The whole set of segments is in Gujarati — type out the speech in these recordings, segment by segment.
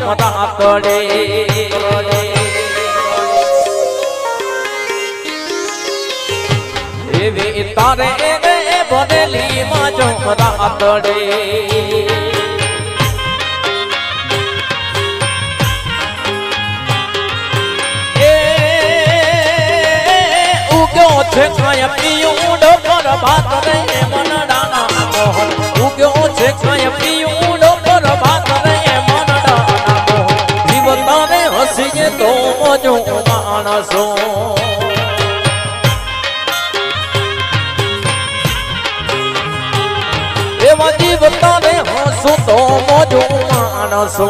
રાતડે એવી તારે ભરેલી માં જો રાતડે છે કાય પીયું ડોકર ભાત રે મનડાના મોહન ઉગ્યો છે કાય પીયું ડોકર ભાત રે મનડાના મોહન જીવતાને હસીએ તો મોજો માણસો એવા જીવતાને હસો તો મોજો માણસો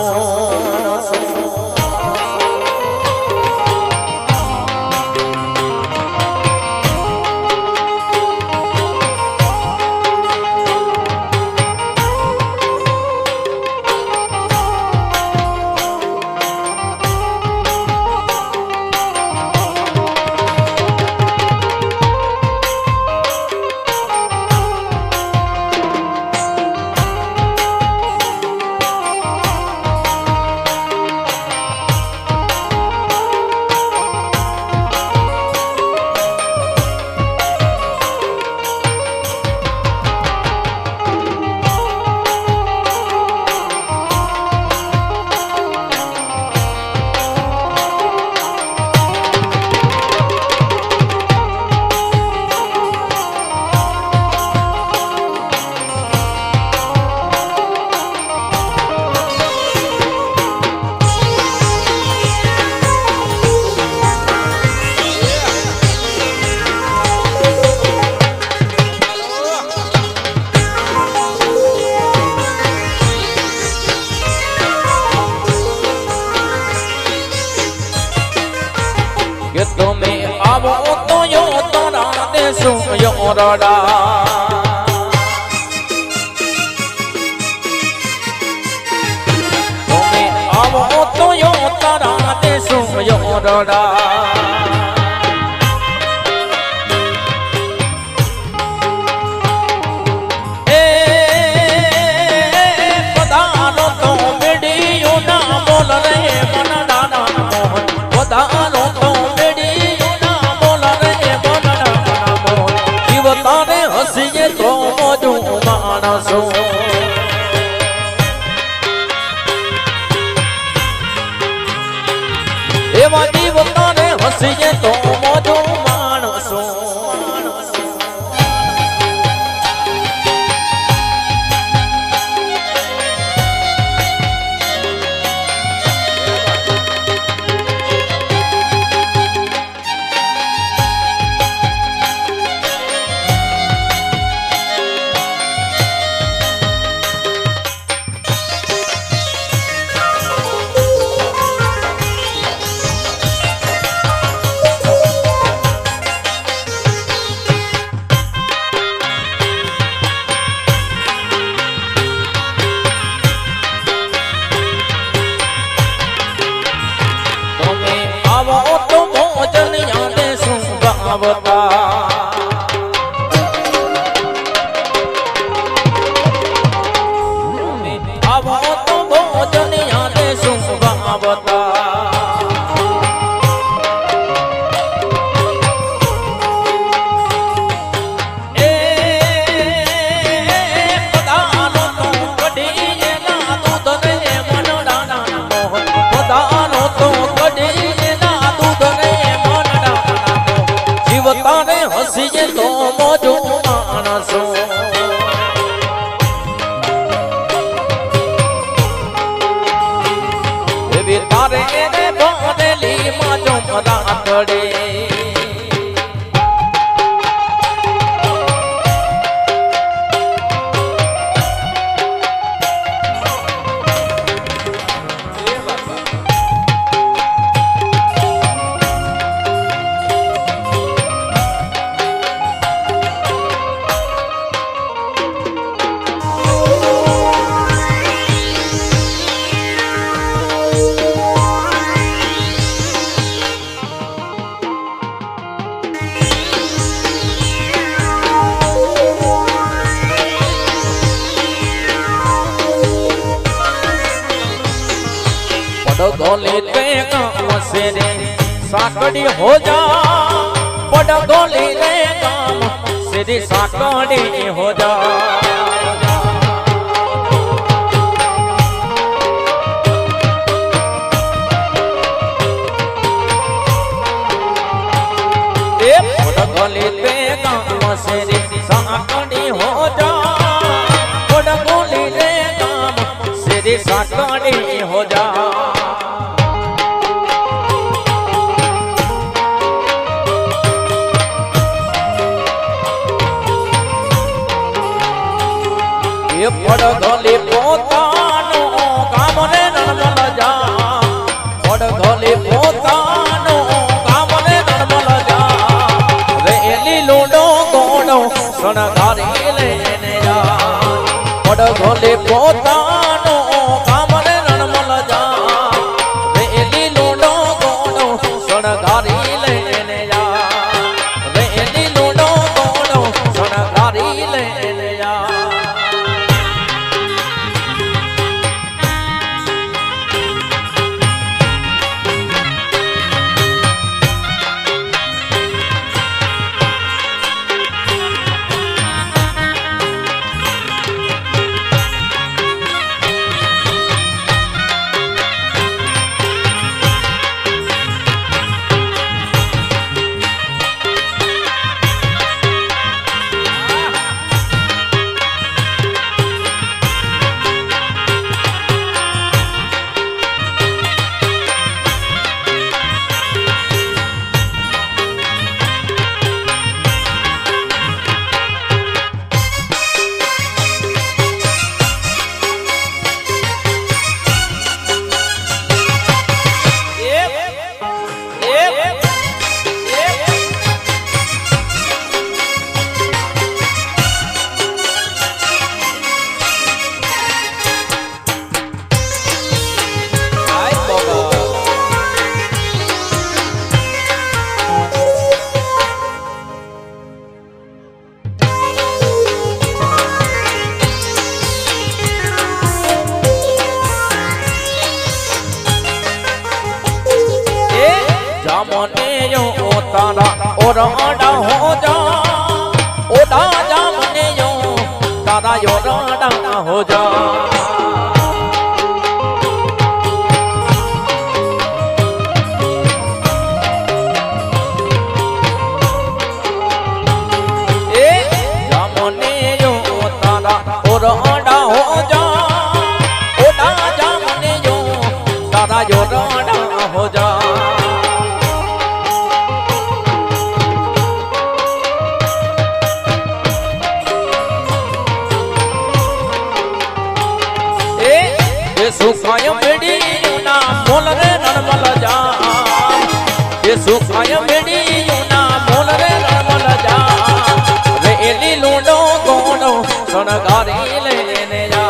કે તમે આવો તો યો તારા દેશો યોરડા તમે આવો તો યો તારા દેશો યોરડા એ પધારો તો મેડિયો ના બોલ રે મનડાના મોહન પધારો તો તારે હસીએ તો મોજો માણસો એવા જીવ તારે હસીએ તો મોજો માણસો આવો તો ભોજન યાદે શું ભાવતા એ પધારો તો કઢીએ ના દૂધ રે મનડાના મોહન પધારો તો કઢીએ ના દૂધ રે મનડાના મોહન જીવતાને હસીએ તો મોજો માણસો તારે એને ભરેલી માં જો રાતડે गोली ते गाँव से रे साकड़ी हो जा पड़ गोली रे गाँव से रे साकड़ी हो जा गोली पे गाँव से रे साकड़ी हो जा पड़ गोली रे गाँव से रे साकड़ी हो जा ये पड़ गोली पोतानो काम ने नर्मल जा पड़ गोली पोतानो काम ने नर्मल जा रेली लूडो गोडो सणगारी लेने जा पड़ गोली पोतानो काम ने नर्मल जा रेली लूडो गोडो सणगारी लेने जा रेली लूडो गोडो सणगारी लेने जा जामने यो तारा और आड़ा हो जा ओडा जामने यो तारा यो राड़ा हो जा ए जामने यो तारा और आड़ा हो जा ओडा जामने यो तारा यो राड़ा हो जा सुखाय बेड़ी ना मोल रे नर्मल जा ये सुखाय बेड़ी ना मोल रे नर्मल जा रेली लूडो गोडो सणगारी लेने जा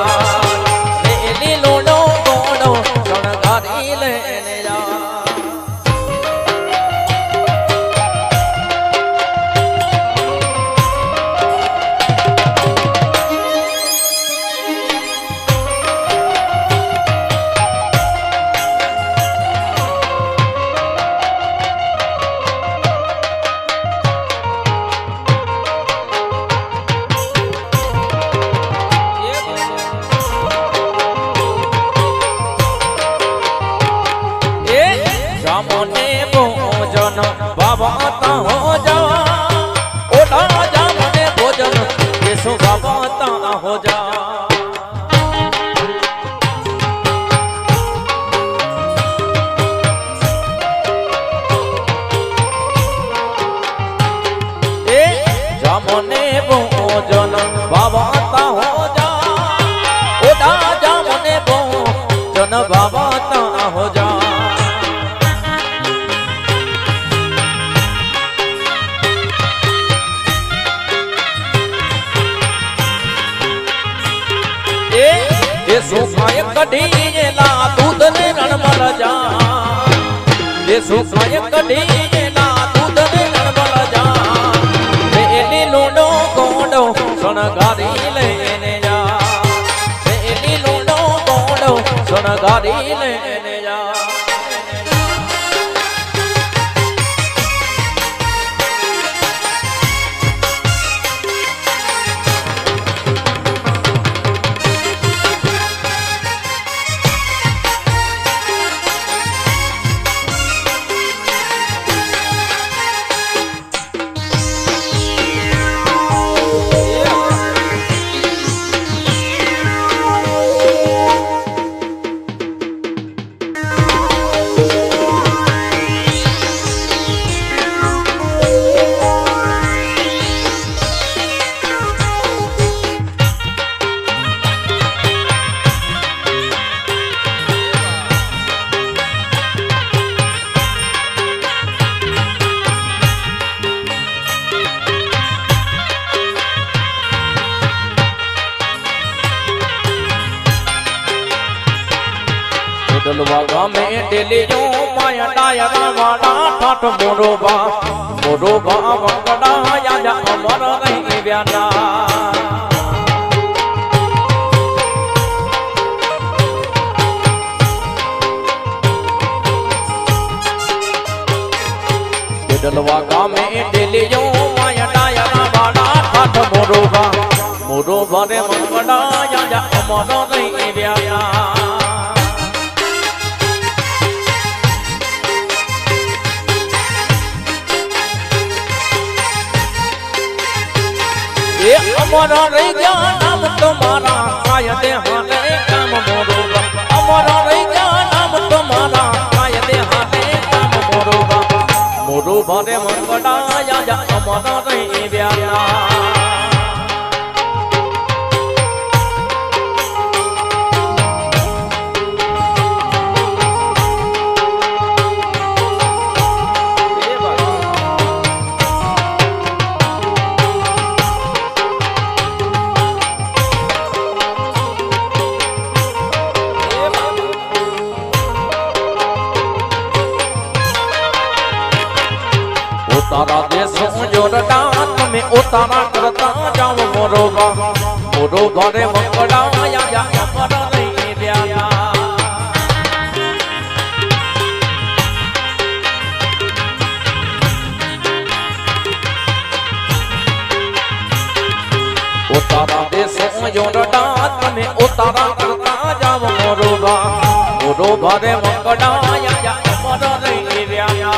रेली लूडो गोडो सणगारी लेने जा जामने भोजन बाबा ता हो जा ओडा जामने भोजन केसु बाबा ता हो जा ए जामने भोजन बाबा ता हो जा ओडा जामने भोजन बाबा ता हो जा सुखाय कढ़ी ला दूध ने नर्मल जा ये सुखाय कढ़ी ला दूध ने नर्मल जा रेली लूडो गोडो सणगारी लेने जा रेली लूडो गोडो सणगारी लेने जा ડેલીઓ માયા ડાયરા વાળા ઠાઠ મોરોબા વંકડા યાજા અમર રહી વ્યાના ડલવા ગામે ડેલીઓ માયા ડાયરા વાળા ઠાઠ મોરોબા રે વંકડા યાજા અમર રહી વ્યાના अमरा रही गया नाम तुम्हारा कायदे हाले काम मोरोबा अमरा रही गया नाम तुम्हारा कायदे हाले काम मोरोबा रे वंकड़ा याजा अमरा रही व्याना तारा देशों जोड़ता तुम्हें उतारा करता जाओ मोरोबा रे वंकड़ा याजा अमर रही व्याना उतारा देशों जोड़ता तुम्हें उतारा करता जाओ मोरोबा रे वंकड़ा याजा अमर रही व्याना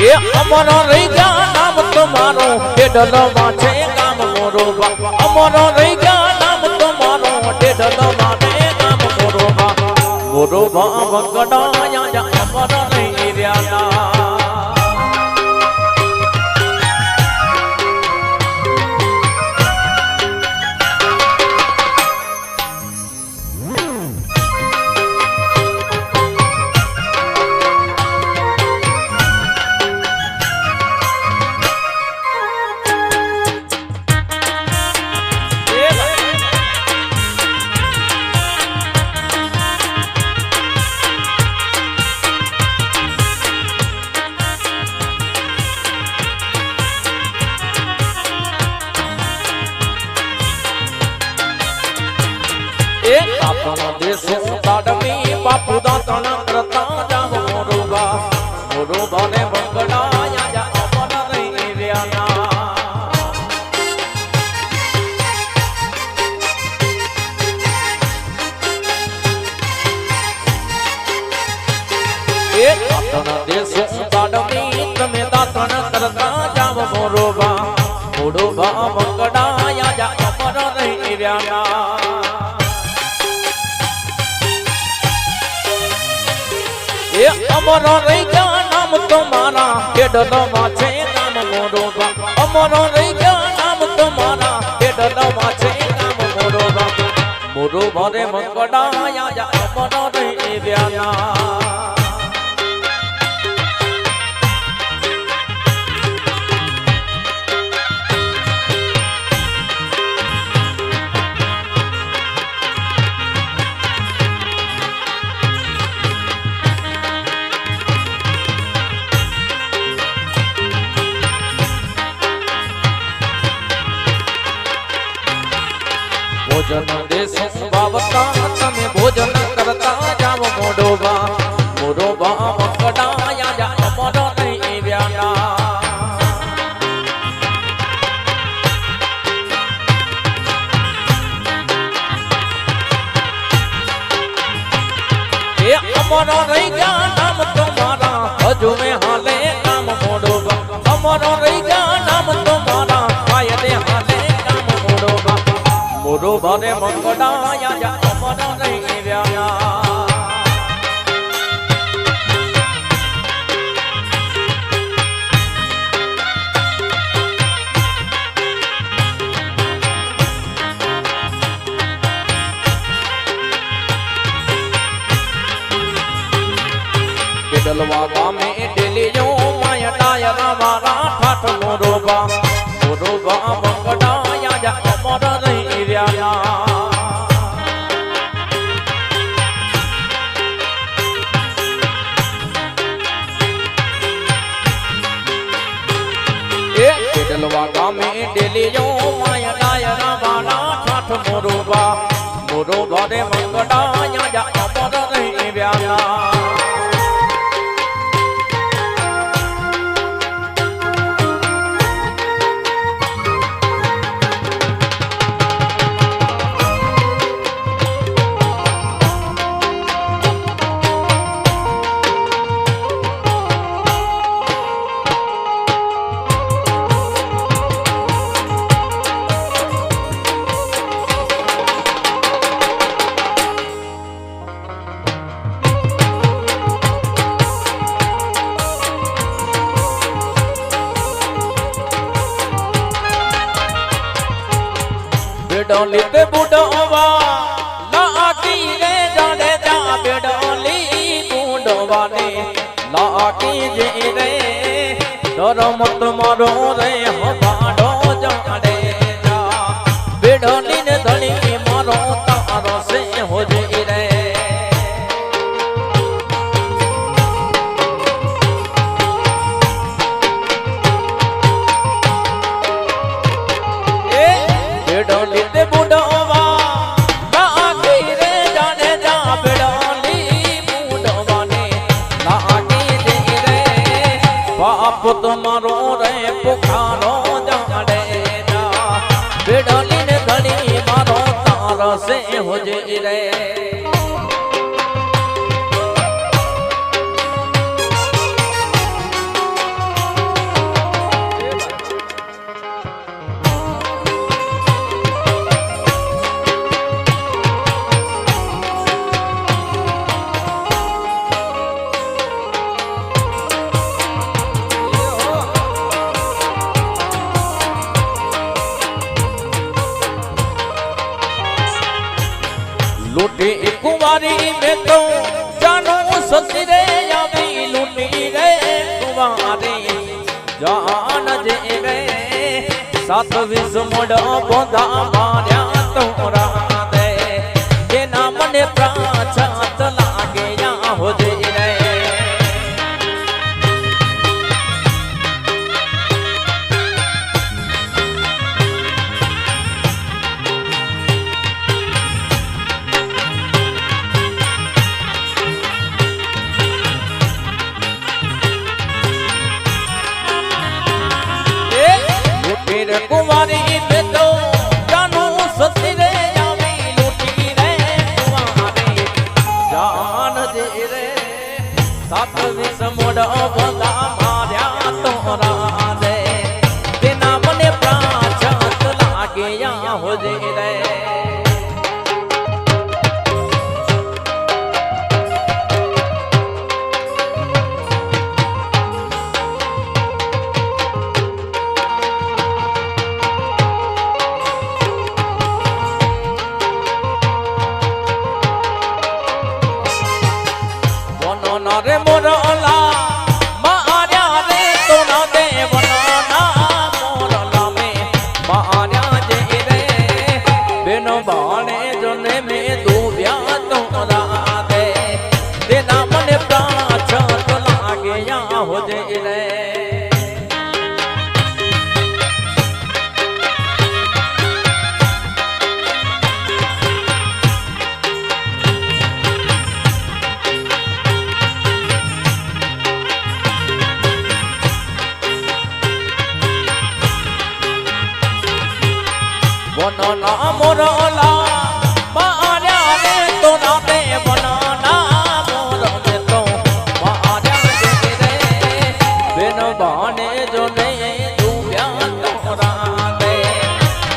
अमर रही गया नाम तुम्हारो डेढ़लवा छे गाम मोरोबा अमर रही गया नाम तुम्हारो डेढ़लवा छे गाम मोरोबा वंकड़ा याजा अमर रही व्याना देशों ताडमी बापू दातन करता जाओ मोरोबा रे वंकड़ा याजा अमर रही व्याना देशों ताडमी तमे दातन करता जाओ मोरोबा वंकड़ा याजा अमर रही व्याना अमर रही गया नाम तुम्हारा डेढ़लवा छे गाम मोरोबा अमर रही गया नाम तुम्हारा डेढ़लवा छे गाम मोरोबा रे वंकड़ा याजा अमर रही व्याना भोजन देशों बावता तमे भोजन करता जाओ मोरोबा वंकड़ा याजा अमर रही व्याना अमर रही गया नाम तुम्हारा हजू में हाले काम मोरोबा अमर रही गया नाम तुम्हारा कायदे हाले काम मोरोबा रे वंकड़ा याजा अमर रही व्याना डलवा गामे डेलियो माया डायरा वाला ठाठ मोरोबा બોલો દ્વારે મંગળા યા અમર નહીં વ્યાલા बेडोली ते बुडवा लाकी रे जाने जा बेडोली बुडवा ने लाकी जे रे डर मत मारो रे हमारो जाने जा बेडोली ने धनी मारो तारो से हो जे रे बेडोली ते बुडवा लाकी रे जाने जा बेडोली बुडवा ने लाकी जे रे बाप तुम्हारो रे पुकारो जाने जा बेडोली ने धनी मारो तारा से हो जे रे लूटी कुमारी में तो जानू सती रे अभी लूटी रे कुमारी जान जे रे सात विष मोड़ बोधा मार्या तोरा दे के नाम ने प्राचात लागे या हो जे रे कुमारी में तो जानू सती रे अभी लूटी रे कुमारी जान जे रे सात विष मोड़ बोधा मार्या तोरा दे के नाम ने प्राचात लागे या हो जे रे रे मोरला मार्या रे तो ना दे वना मोरला में मार्या जे रे बिन बाणे जने में डूब्या तोरा दे देना मने प्राचात लागे या हो जे रे वना मोरला मार्या रे तो ना दे वना मोर में तो मार्या जे रे बिन बाणे जो नहीं डूब्या तोरा दे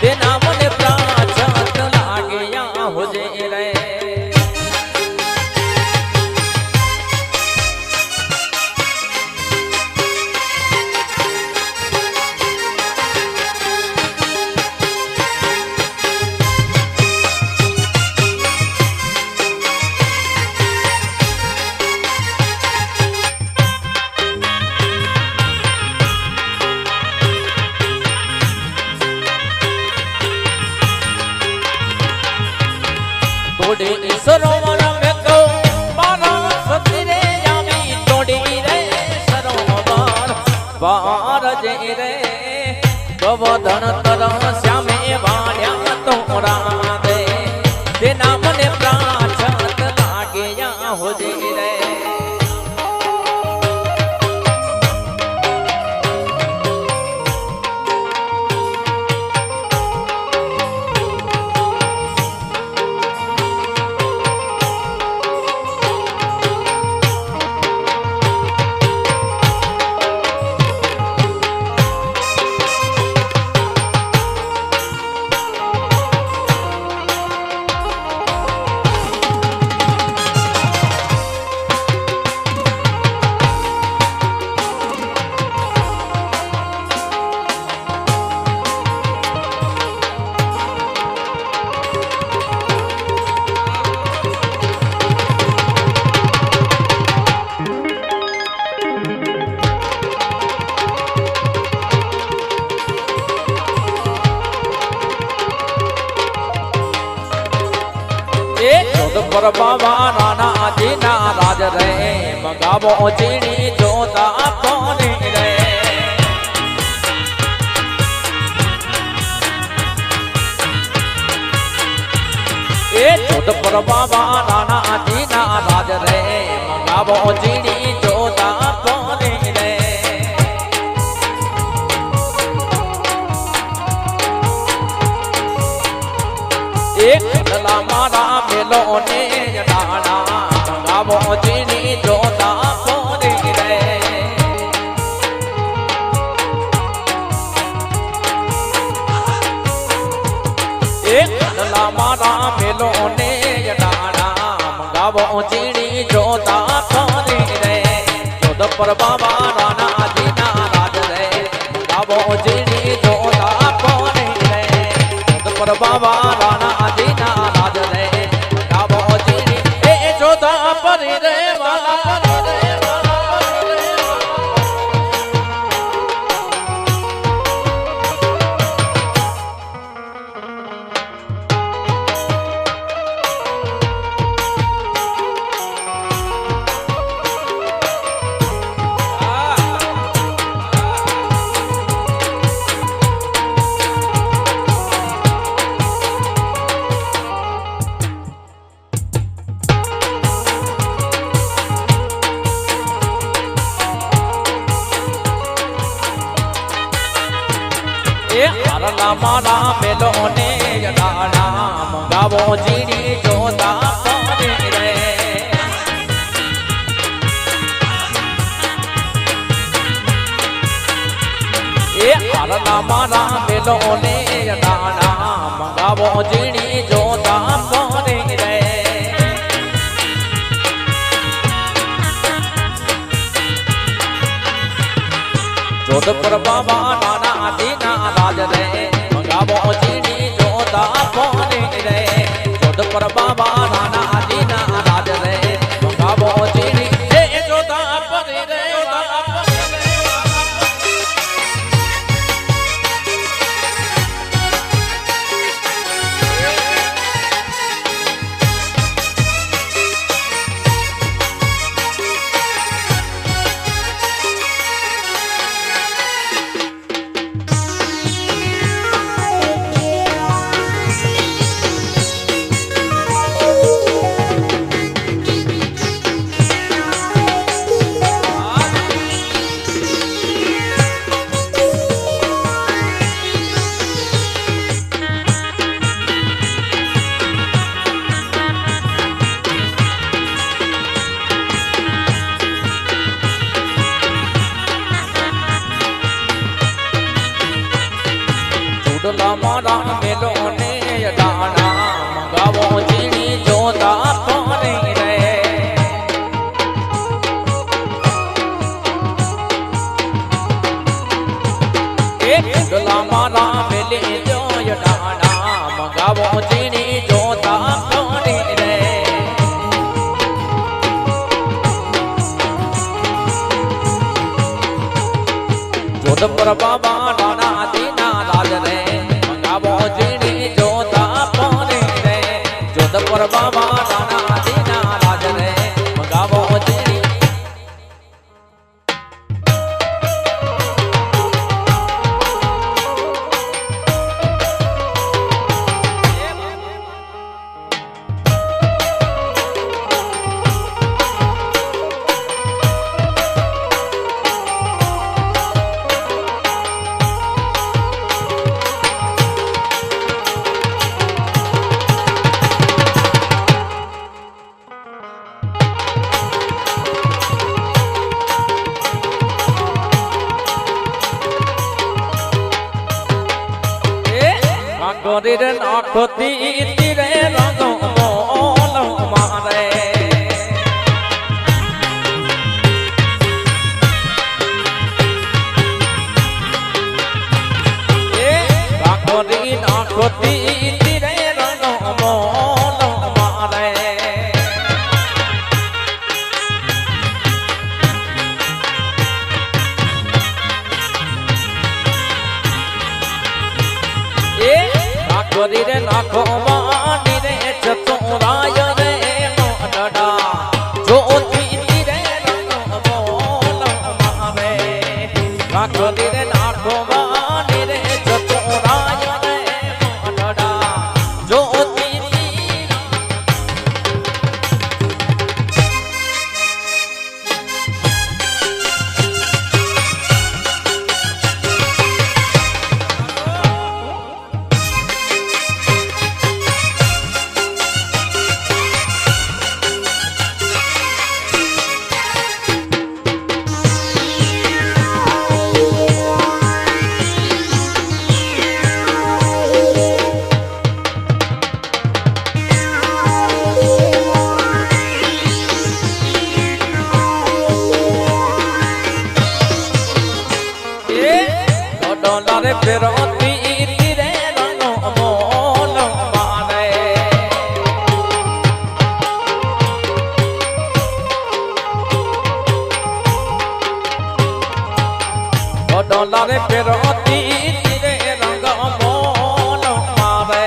देना मने प्राचात लागे या हो जे रे तोड़ी सरोवर में तो बारा सती रे अभी तोड़ी रे सरोवर बार जे रे गोवर्धन तरह श्यामे वाल्या तोरा दे देना मन જોધપુર બાબા રાણા જીના રાજ રે મંગાવો ઝીણી જોતા પોની રે એ જોધપુર બાબા રાણા જીના રાજ રે મંગાવો ઝીણી જોતા પોની રે એક કલા મારા મેલો ને ડાણા મંગાવો ઝીણી જોતા પોની રે એક કલા મારા મેલો ને ડાણા મંગાવો ઝીણી જોતા પોની રે જોધપુર બાબા રાણા જીના રાજ રે મંગાવો ઝીણી જોતા પોની રે જોધપુર બાબા રાણા જીના રાજ રે મંગાવો ઝીણી એ જોતા પરી રે વાલા હરલા મારા મેલો ને ડાણા મંગાવો ઝીણી જોતા પોની રે એ હરલા મારા મેલો ને ડાણા મંગાવો ઝીણી જોતા પોની રે જોધપુર બાબા રાણા જીના રાજ રે મંગાવો ઝીણી જોતા પોની રે જોધપુર બાબા રાણા જીના રાજ રે મંગાવો ઝીણી એ જોતા પોની રે ચૂડલા મારા મેલો ને ડાણા મંગાવો ઝીણી જોતા પોની રે એક ચૂડલા મારા મેલે જોય ડાણા મંગાવો ઝીણી જોતા પોની રે જોધપુર બાબા રાણા જીના રાજ રે મંગાવો ઝીણી જોતા પોની રે જોધપુર બાબા રાણા જીના રાજ રે મંગાવો ઝીણી ગોરીર નાખતી તીરે રંગો મોલ મારે ગોરી નાખતી તીરે રંગો મોલ મારે ગોરી રે નાખો માની રે ચતુરાય રે ફેરતી તીરે રંગ મોલ મારે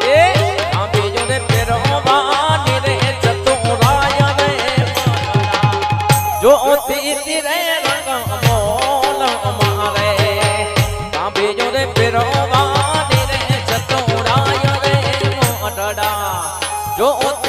એ આંબી જોડે ફેરવાની રે ચતુરાય રે જોતી તીરે રંગ મોલ મારે આંબી જોડે ફેરવાની રે ચતુરાય રે મોટડા જોતી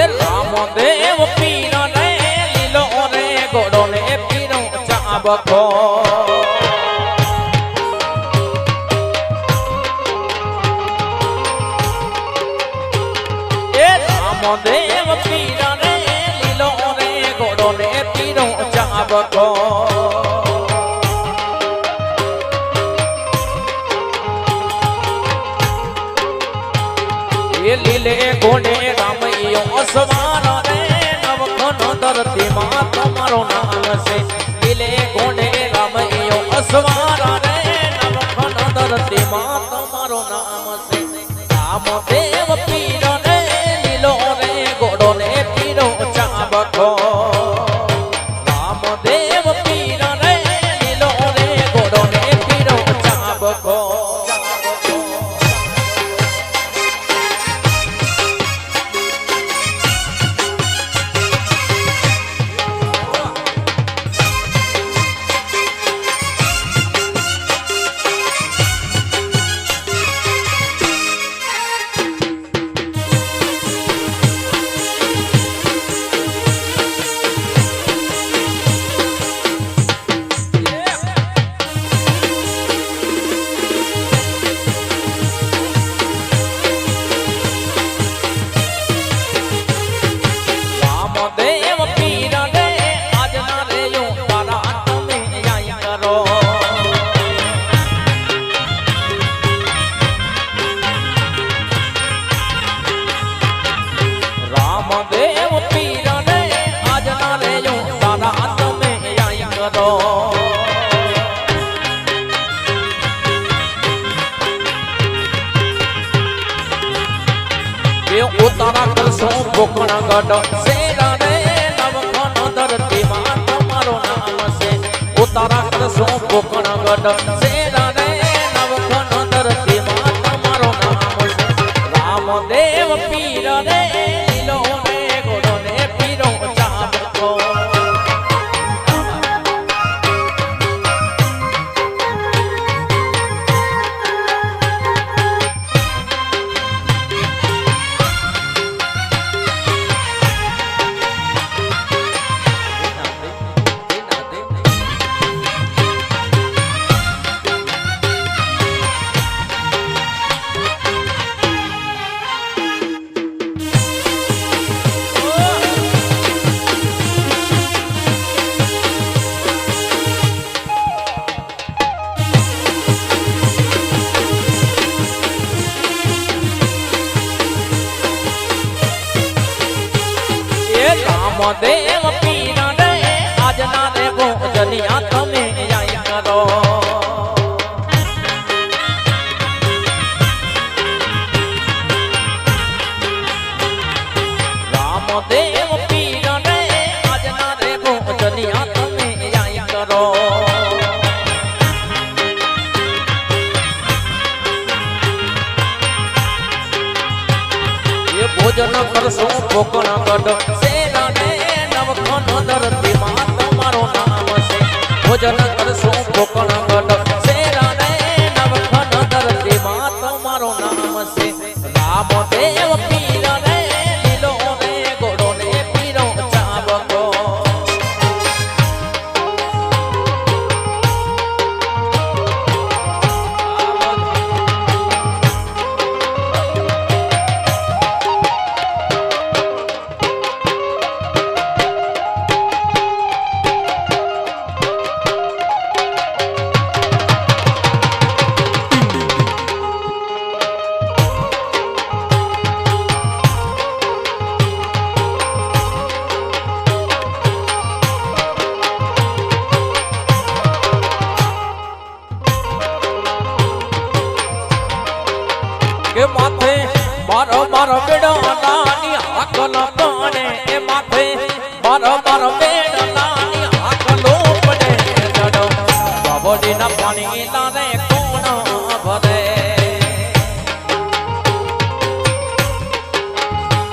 રામદેવ પીરો રે લીલો રે ગોડો ને પીરો ચાબકો એ રામદેવ પીરો રે લીલો રે ગોડો ને પીરો ચાબકો એ લીલે ગોડે રામૈયો સવાર રે નવખનો ધરતી માં તમારો નામ છે લીલે ગોડે રામૈયો સવાર રે નવખનો ધરતી માં તમારો નામ છે રામદેવ પીરો રે લીલો રે ગોડો ને પીરો ચાબકો રામદેવ પીરો રે લીલો રે ગોડો ને પીરો ચાબકો ઉતારા કરશો કોકણા ગઢ શેરા રે નવખનો ધરતી માં તમારો નામ છે ઉતારા કરશો કોકણા ગઢ શેરા રે નવખનો ધરતી માં તમારો નામ છે રામદેવ પીર રે લીલો રે ગોડો ને પીરો ચાબકો રામદેવ પીર રે આજના રે ભોજનિયા તમે આઈ કરો રામદેવ પીર રે આજના રે ભોજનિયા તમે આઈ કરો ભોજન કરશો કોકણ ગઢ સેના ને નવખન ધરતી માં તમારો નામ છે ભોજન કરશો કોકણ ગઢ સેના ને નવખન ધરતી માં તમારો નામ છે રામદેવ પીર ને લીલો ને ગોળો ને પીરો ચાબકો કે માથે મારો મારો બેડો નાની હાકલ પાણે એ માથે મારો મારો બેડો નાની હાકલો પડે જડો બાબોડીના પાણી લારે કોણ ભરે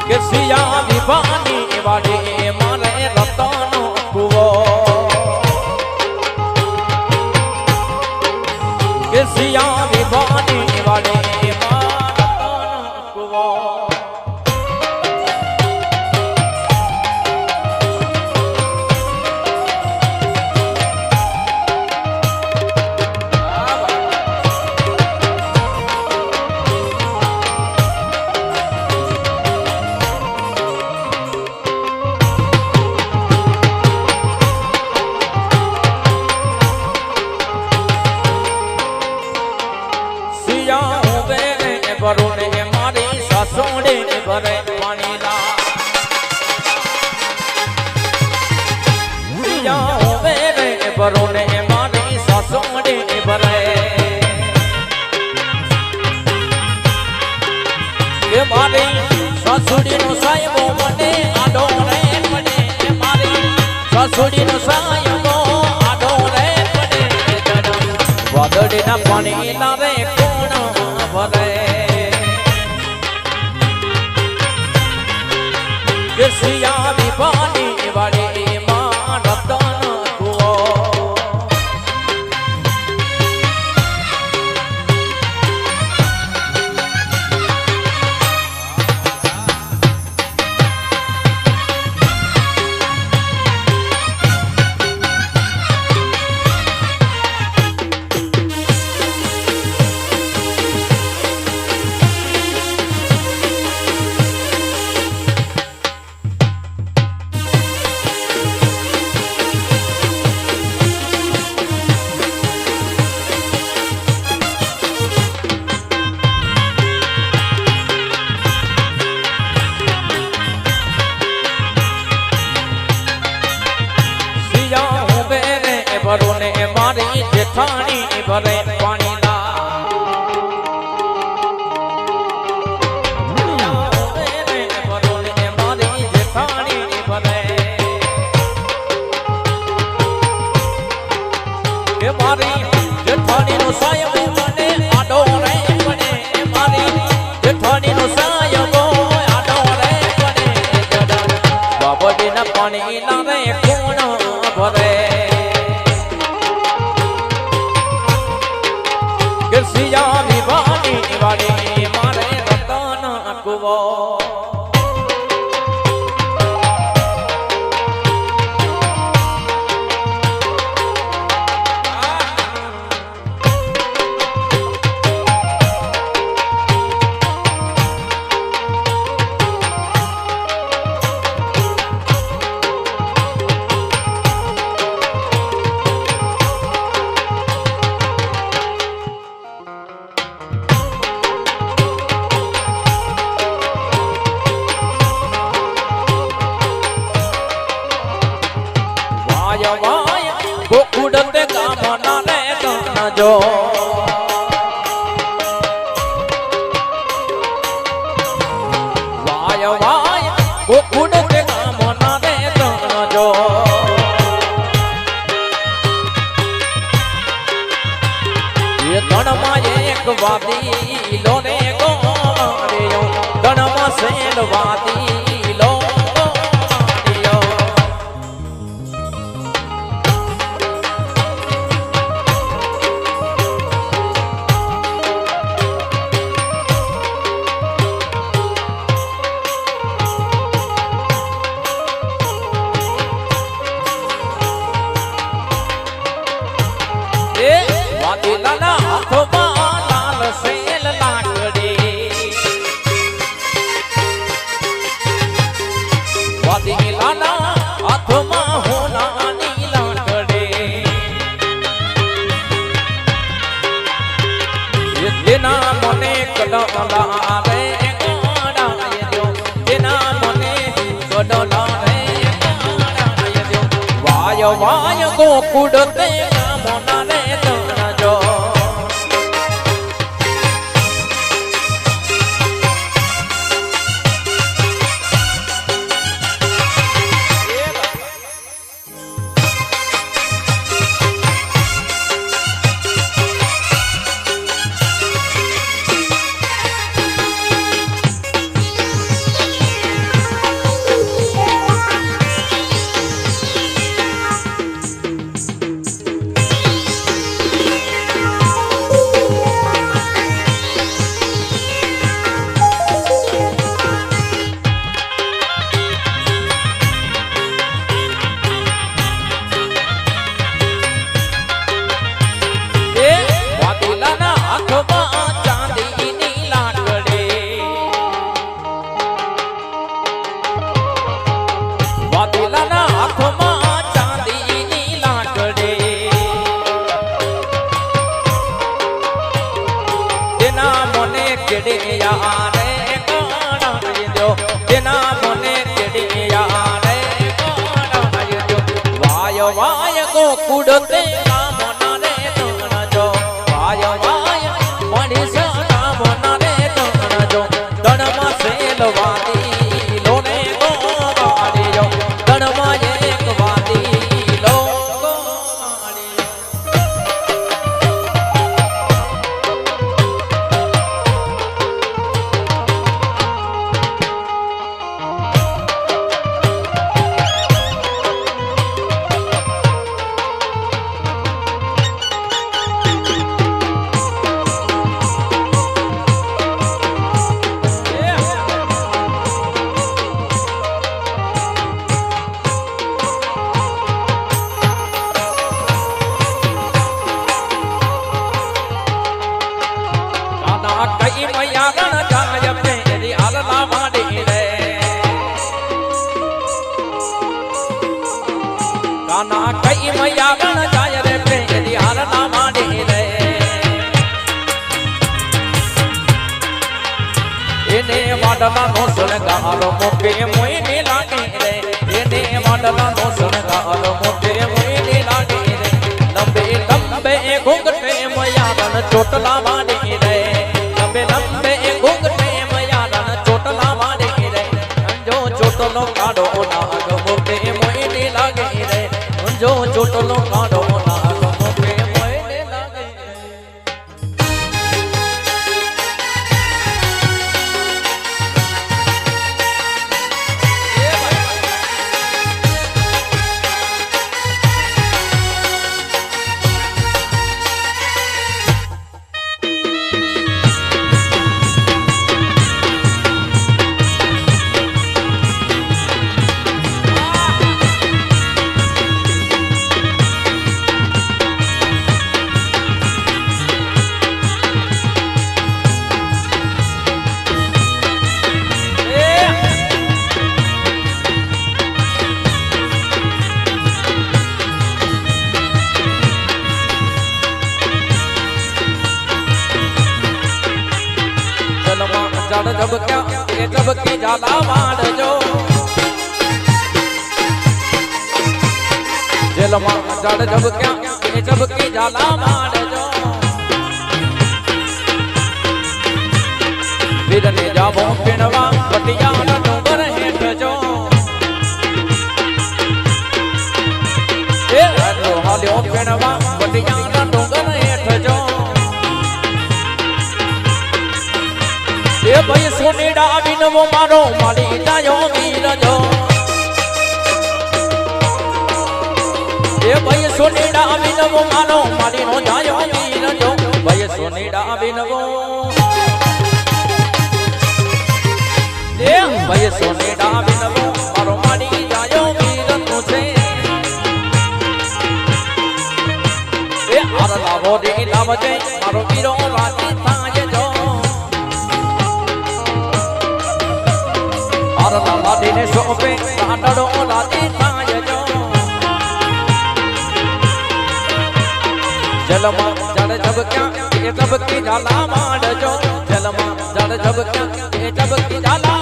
કે સિયા વિભાની વાડી મારે રતનો કુવો કે સિયા વિભાની વાડી ભરોને મારી સાસોડે ભરે પાણીલા ભરોને મારી સાસોડે ભરે કે મારી સાસુડીનો સાયબો મને આડો રે પડે મારી સાસુડીનો સાયબો આડો રે પડે વાદળીના પાણી લાવે કોણ ભરે કે સિયા વિભાની વાડી માં રતન કુવો ભરોને મારી જેઠાણી ભરે પાણીલા ભરોને મારી જેઠાણી ભરે કે મારી જેઠાણીનો સાયબ મને આડો રે પડે મારી જેઠાણીનો સાયબ આડો રે પડે બાબડીના પાણી લાવે કોણ ભરે સિયા વિભાની વાડી મારે રતન કુવો ગોકુડતે કામના રે તનજો વાય વાય ગોકુડતે કામના રે તનજો એ તણમાં એક વાદી લોને ગોવાડ્યો તણમાં સેલ સેલવાતી લો માળિયો વાદીલાના હાથમાં લાલ સેલ લાકડી વાદીલાના હાથમાં હોનાની લાકડી જેના મને કડલા રે ગાડાય દો જેના મને કડલા રે ગાડાય દો વાય વાય ગોકુળ તે ગામના રે તણજો વાદીલાના હાથમાં ચાંદીની લાકડી તેના મને કેડિયા રે ગાડાય દો તેના મને કેડિયા રે ગાડાય દો વાય વાય ગોકુળ તે ગામના રે તણજો વાય વાય મળી ગામના રે તણજો તણમાં સેલવાતી લોને ગોવાળિયો તણમાં એક વાદી લો કઈ મૈયા ગણ જાય પેરી હાલના માંડી રે કાના કઈ મૈયા ગણ જાય રે પેરી હાલના માંડી રે એને વાડલા નો સણગાર મોકે મોયને લાગે રે એને વાડલા નો સણગાર મોકે મોયને લાગે રે લંબે લંબે ઘૂંઘટે મૈયા ગણ ચોટલા માંડી રે લંબે લંબે ઘૂંઘટે મયાના ચોટલા વાડે રે જો ચોટલો કાઢો નાગ મોકે મોયને લાગે રે જો ચોટલો કાઢો નાગ મોકે મોયને લાગે જડ ઝબક્યા એ ઝબકી ઝાલા વાળજો જેલમાં જડ ઝબક્યા એ ઝબકી ઝાલા વાળજો વીરને જાવો પીણવા પટિયાળા ડુંગર હેઠ જો એ હાલ્યો પીણવા પટિયાળા ડુંગર હેઠ જો એ ભાઈ સોનેડા વિનવો મારો માલી જાયો વીર જો એ ભાઈ સોનેડા વિનવો મારો માલી નો જાયો વીર જો ભાઈ સોનેડા વિનવો એ ભાઈ સોનેડા વિનવો મારો માલી જાયો વીર નો છે એ આર લાવો દે લાવજે મારો વીરો રાતી થાય જો આર લાવા દે ને સોપે કાટડો રાતી થાય જો જલમાં જળ જબક્યા એ જબકી ઝાલા માંડજો જલમાં જળ જબક્યા એ જબકી ઝાલા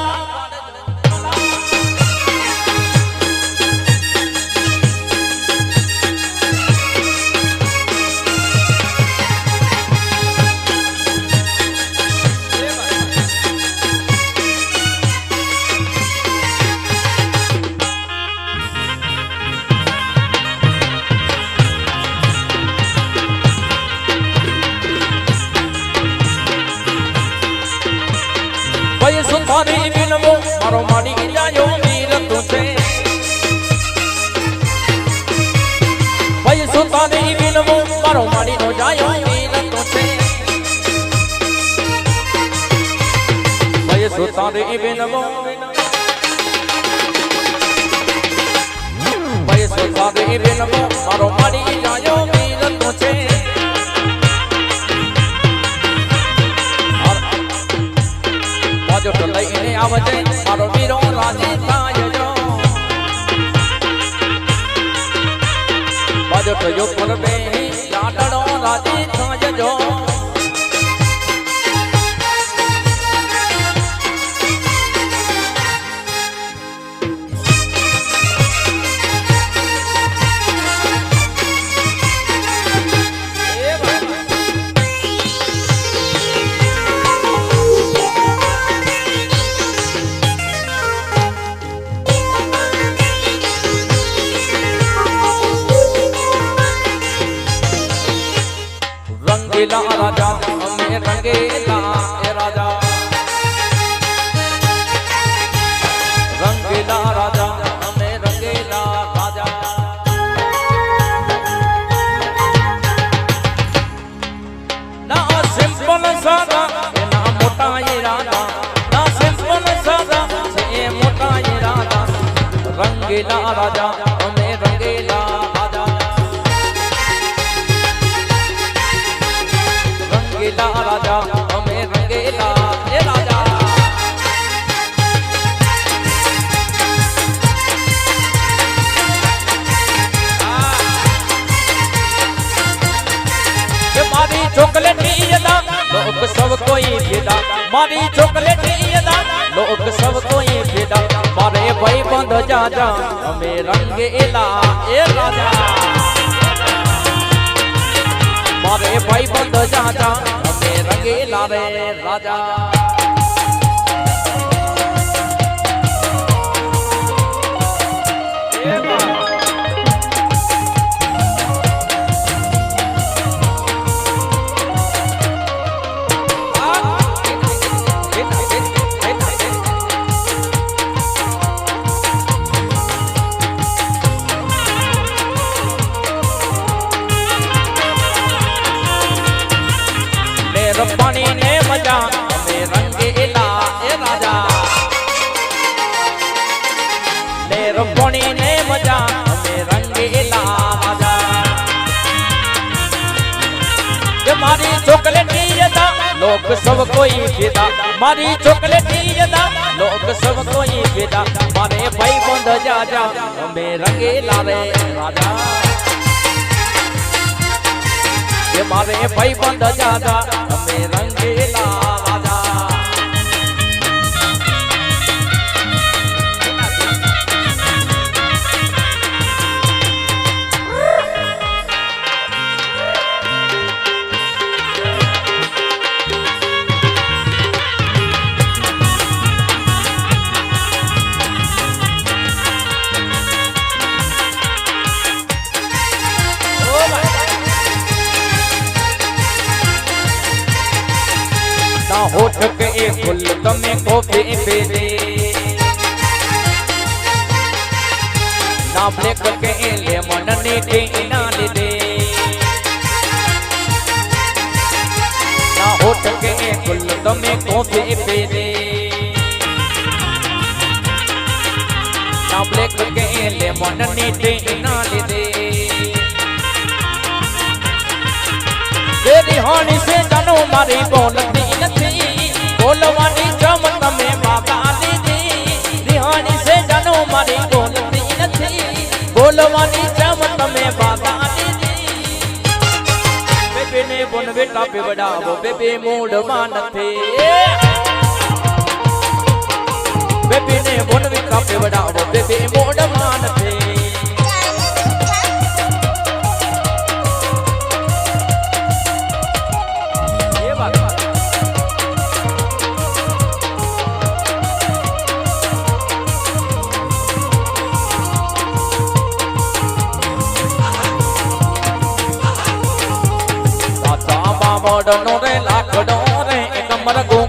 સુતારી વિનવો મારો માની જાયો વીર તું છે ભાઈ સુતારી વિનવો મારો માની નો જાયો વીર તું છે ભાઈ સુતારી વિનવો ભાઈ સુતારી વિનવો મારો માની જાયો વીર તું છે જો લઈને આવજે મારો વીરો રાજી થાય જો બાજો તો જો પર બે લાડડો રાજી થાય જો रंगीला राजा हमें रंगीला ए राजा रंगीला राजा हमें रंगीला राजा ना सिंपल सादा ना मोटा इरादा ना सिंपल सादा से मोटा इरादा रंगीला राजा हमें रंगीला राजा हमें रंगेला ए राजा मारी चॉकलेटी अदा लोग सब कोई फिदा मारी चॉकलेटी अदा लोग सब कोई फिदा मारे भाई बंद जा जा हमें रंगेला ए राजा मारे भाई बंद जा जा रंगीला रे राजा पानी ने मजा हमें रंगीला ए राजा ले पानी ने मजा हमें रंगीला राजा ये मारी चॉकलेटी अदा लोग सब कोई फिदा मारी चॉकलेटी अदा लोग सब कोई फिदा मारे भाई बंद जा जा हमें रंगीला रे राजा ये मारे भाई बंद जा जा हमें रंगीला राजा ગુલ તમે કોફે પેદે ના બ્લેક કે લેમન ને કે ના લીધે ના હોઠ કે ગુલ તમે કોફે પેદે ના બ્લેક કે લેમન ને કે ના લીધે તેરી હાની સે જાનો મારી બોલતી નથી બોલવાની જમ તમે બાબા દીદી રિહાની સે જાનો મારી બોલતી નથી બોલવાની જમ તમે બાબા દીદી બેબે ને બોન બેટા પીવડાવો બેબે મૂડમાં નથી બેબે ને બોન બેટા પીવડાવો બેબે મૂડમાં નથી મોડનો રે લાકડો રે કમર ગો